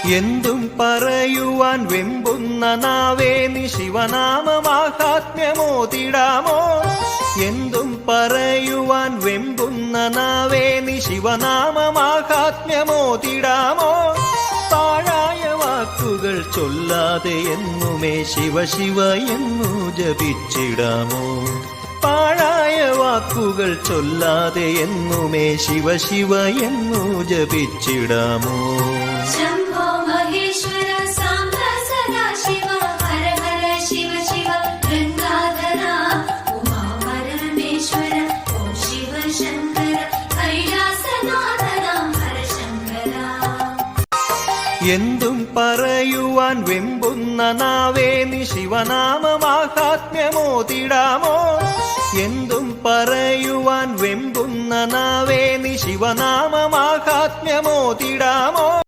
എന്തും പറയുവാൻ വെമ്പുന്ന നാവേ നീ ശിവനാമമാഹാത്മ്യമോതിടാമോ? എന്തും പറയുവാൻ വെമ്പുന്ന നാവേ നീ ശിവനാമമാഹാത്മ്യമോതിടാമോ? പാഴായ വാക്കുകൾ ചൊല്ലാതെ എന്നുമേ ശിവ ശിവ എന്നു ജപിച്ചിടാമോ? പാഴായ വാക്കുകൾ ചൊല്ലാതെ എന്നുമേ ശിവ ശിവ എന്നു ജപിച്ചിടാമോ? ശംഭോ മഹേശ്വര സാംബ സദാ ശിവ ഹര ഹര ശിവ ശിവ ഗംഗാധര ഉമാ പരമേശ്വര ഓം ശിവ ശങ്കര കൈലാസനാഥന ഹര ശങ്കര. എന്തും പറയുവാൻ വെമ്പുന്ന നാവേ നീ ശിവനാമമാഹാത്മ്യമോതിടാമോ? എന്തും പറയുവാൻ വെമ്പുന്ന നാവേ നീ ശിവനാമമാഹാത്മ്യമോതിടാമോ?